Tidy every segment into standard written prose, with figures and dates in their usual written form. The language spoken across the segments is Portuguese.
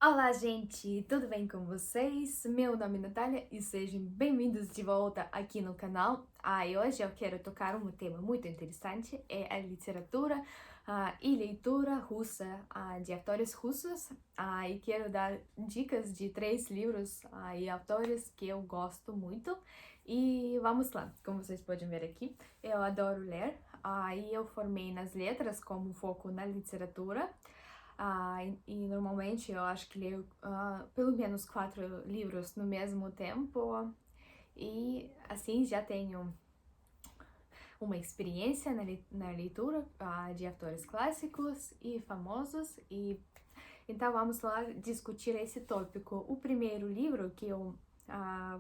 Olá, gente! Tudo bem com vocês? Meu nome é Natália e sejam bem-vindos de volta aqui no canal. E hoje eu quero tocar um tema muito interessante, é a literatura e leitura russa, de autores russos. E quero dar dicas de três livros e autores que eu gosto muito. E vamos lá, como vocês podem ver aqui, eu adoro ler. E eu formei nas letras como foco na literatura. E normalmente eu acho que leio pelo menos 4 livros no mesmo tempo, e assim já tenho uma experiência na leitura de autores clássicos e famosos. E então vamos lá discutir esse tópico. O primeiro livro que eu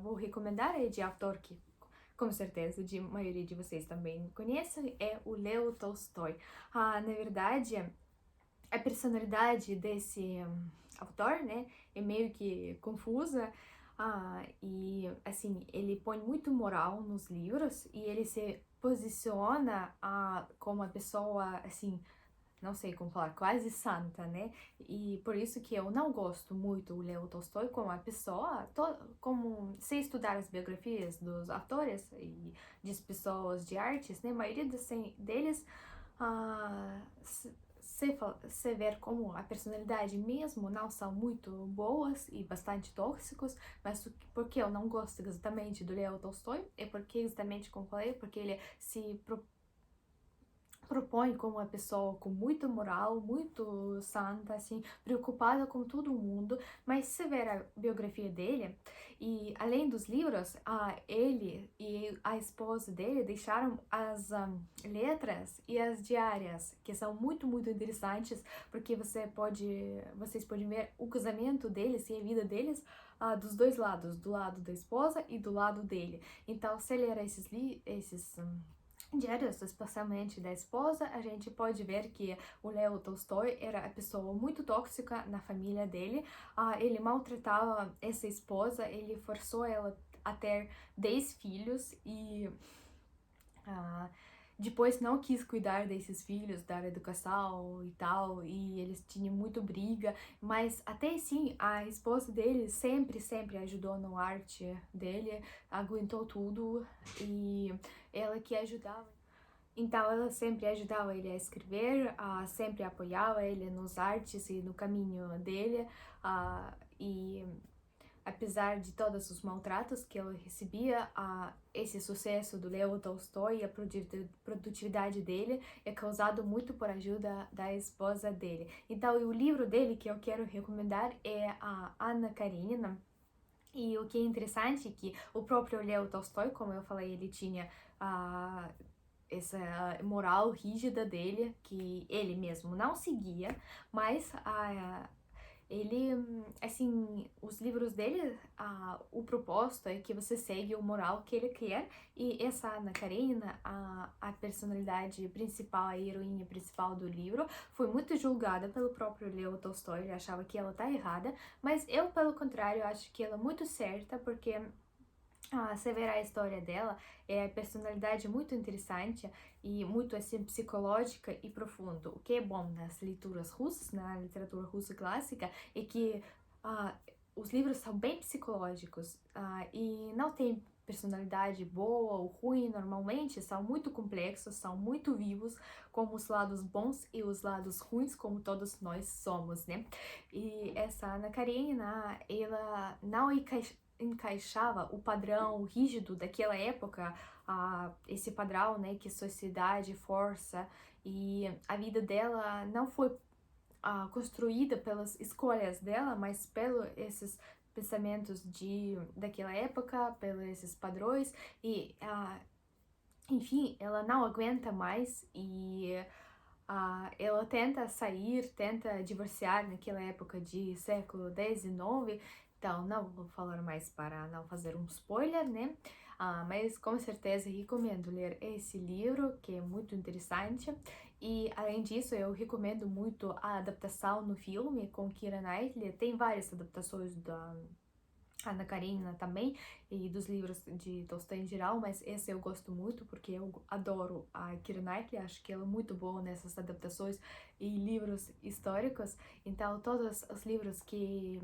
vou recomendar é de autor que com certeza a maioria de vocês também conhecem, é o Leo Tolstói. Na verdade, a personalidade desse autor, né, é meio que confusa. E assim, ele põe muito moral nos livros e ele se posiciona como uma pessoa, assim, não sei como falar, quase santa, né? E por isso que eu não gosto muito do Leo Tolstói como uma pessoa, como se estudar as biografias dos autores e de pessoas de artes, né? A maioria deles ah, se ver como a personalidade mesmo não são muito boas e bastante tóxicos, mas porque eu não gosto exatamente do Leo Tolstói é porque exatamente como falei, porque ele se propõe como uma pessoa com muita moral, muito santa, assim, preocupada com todo mundo. Mas se ver a biografia dele, e além dos livros, ele e a esposa dele deixaram as letras e as diárias, que são muito interessantes, porque vocês podem ver o casamento deles e a vida deles dos dois lados, do lado da esposa e do lado dele. Então, se ler esses diários, especialmente da esposa, a gente pode ver que o Leo Tolstói era a pessoa muito tóxica na família dele. Ele maltratava essa esposa, ele forçou ela a ter 10 filhos e depois não quis cuidar desses filhos, dar educação e tal, e eles tinham muito briga, mas até assim, a esposa dele sempre ajudou no arte dele, aguentou tudo, e ela que ajudava. Então ela sempre ajudava ele a escrever, sempre apoiava ele nos artes e no caminho dele, e apesar de todos os maltratos que ela recebia, esse sucesso do Leo Tolstói e a produtividade dele é causado muito por ajuda da esposa dele. Então, o livro dele que eu quero recomendar é a Anna Karenina. E o que é interessante é que o próprio Leo Tolstói, como eu falei, ele tinha essa moral rígida dele, que ele mesmo não seguia, mas ele, assim, os livros dele, o propósito é que você segue o moral que ele quer, e essa Ana Karenina, a personalidade principal, a heroína principal do livro, foi muito julgada pelo próprio Leo Tolstói, ele achava que ela tá errada, mas eu, pelo contrário, acho que ela é muito certa, porque você ver a história dela, é a personalidade muito interessante e muito assim psicológica e profundo. O que é bom nas leituras russas, na literatura russa clássica, é que os livros são bem psicológicos e não tem personalidade boa ou ruim, normalmente são muito complexos, são muito vivos, como os lados bons e os lados ruins, como todos nós somos, né? E essa Ana Karenina, ela não encaixava o padrão rígido daquela época, esse padrão, né, que a sociedade força, e a vida dela não foi construída pelas escolhas dela, mas pelos esses pensamentos daquela época, pelos esses padrões, e enfim, ela não aguenta mais e ela tenta sair, tenta divorciar naquela época de século XIX, então não vou falar mais para não fazer um spoiler, né? Mas com certeza recomendo ler esse livro, que é muito interessante. E além disso, eu recomendo muito a adaptação no filme com Keira Knightley. Tem várias adaptações Ana Karenina também, e dos livros de Tolstói em geral, mas esse eu gosto muito porque eu adoro a Keira Knightley, acho que ela é muito boa nessas adaptações e livros históricos. Então, todos os livros que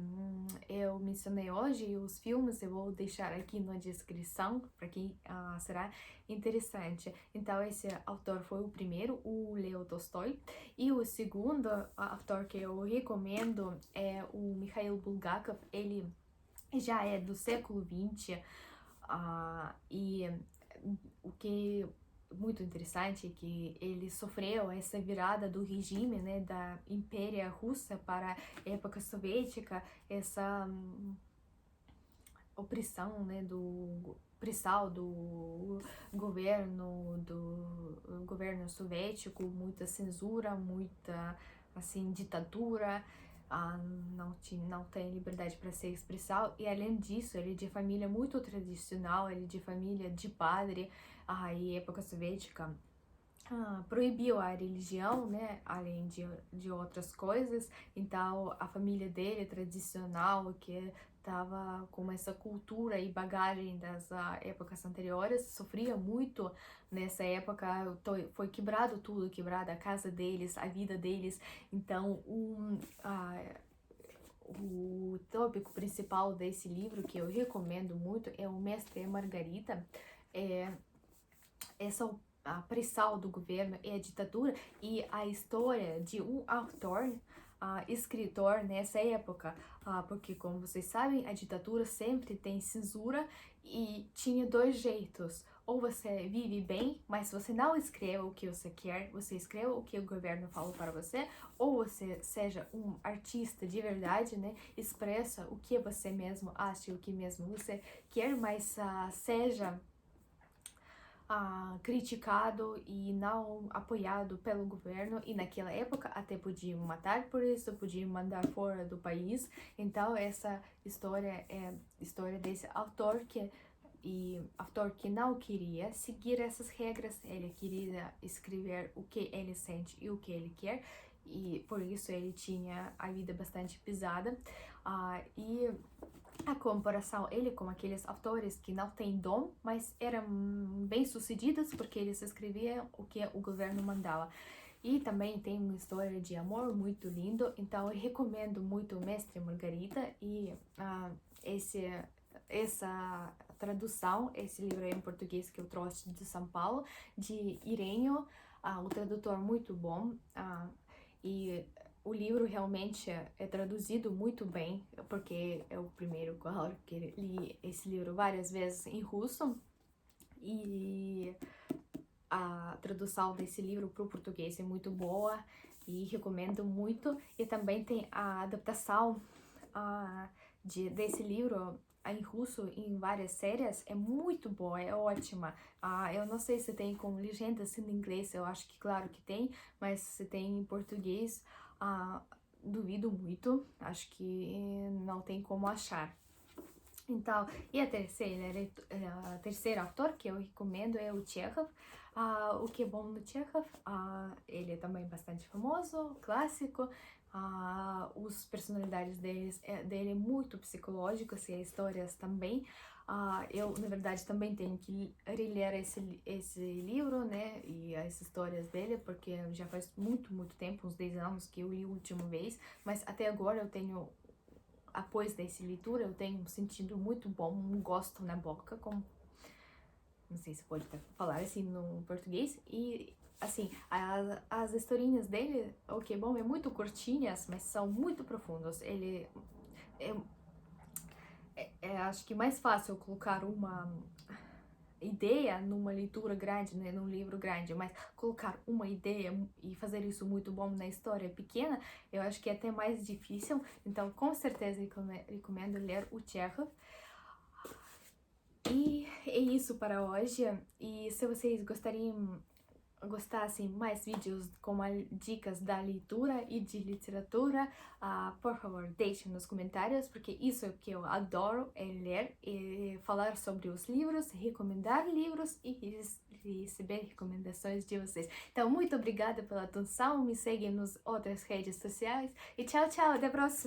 eu mencionei hoje e os filmes eu vou deixar aqui na descrição para quem será interessante. Então, esse autor foi o primeiro, o Leo Tolstói, e o segundo autor que eu recomendo é o Mikhail Bulgakov. Ele já é do século XX, e o que é muito interessante é que ele sofreu essa virada do regime, né, da Impéria Russa para a época soviética, essa opressão, né, do governo soviético, muita censura, muita assim ditadura, não tem liberdade para se expressar, e além disso, ele é de família muito tradicional, ele é de família de padre, e época soviética proibiu a religião, né, além de outras coisas, então a família dele é tradicional, que estava com essa cultura e bagagem das épocas anteriores, sofria muito nessa época, foi quebrado tudo, quebrada a casa deles, a vida deles, então o tópico principal desse livro, que eu recomendo muito, é O Mestre e a Margarita, essa a pressão do governo e a ditadura e a história de um autor, escritor nessa época, porque como vocês sabem, a ditadura sempre tem censura e tinha dois jeitos: ou você vive bem, mas você não escreve o que você quer, você escreve o que o governo falou para você, ou você seja um artista de verdade, né, expressa o que você mesmo acha, o que mesmo você quer, mas seja criticado e não apoiado pelo governo, e naquela época até podiam matar por isso, podiam mandar fora do país. Então essa história é a história desse autor que não queria seguir essas regras, ele queria escrever o que ele sente e o que ele quer, e por isso ele tinha a vida bastante pesada, e a comparação ele com aqueles autores que não têm dom, mas eram bem-sucedidos porque eles escreviam o que o governo mandava. E também tem uma história de amor muito lindo, então eu recomendo muito o Mestre e Margarita, e essa tradução, esse livro é em português que eu trouxe de São Paulo, de Irenho, o tradutor muito bom, e o livro realmente é traduzido muito bem, porque é o primeiro que li esse livro várias vezes em russo, e a tradução desse livro para o português é muito boa e recomendo muito. E também tem a adaptação desse livro em russo em várias séries, é muito boa, é ótima. Eu não sei se tem com legendas em inglês, eu acho que claro que tem, mas se tem em português, duvido muito, acho que não tem como achar. Então, e a terceira autor que eu recomendo é o Chekhov. O que é bom no Chekhov? Ele é também bastante famoso, clássico. Os personalidades dele é muito psicológicos e as histórias também. Eu, na verdade, também tenho que reler esse livro, né, e as histórias dele, porque já faz muito tempo, uns 10 anos que eu li a última vez, mas até agora eu tenho, após dessa leitura, eu tenho um sentido muito bom, um gosto na boca, como não sei se pode falar assim no português, e assim, as historinhas dele, o que é bom, é muito curtinhas, mas são muito profundos. Ele acho que mais fácil colocar uma ideia numa leitura grande, né, num livro grande, mas colocar uma ideia e fazer isso muito bom na história pequena, eu acho que é até mais difícil. Então, com certeza, recomendo ler o Chekhov. E é isso para hoje. E se vocês gostassem mais vídeos com dicas da leitura e de literatura, por favor, deixem nos comentários, porque isso é o que eu adoro, é ler e falar sobre os livros, recomendar livros e receber recomendações de vocês. Então, muito obrigada pela atenção, me seguem nas outras redes sociais e tchau, até a próxima!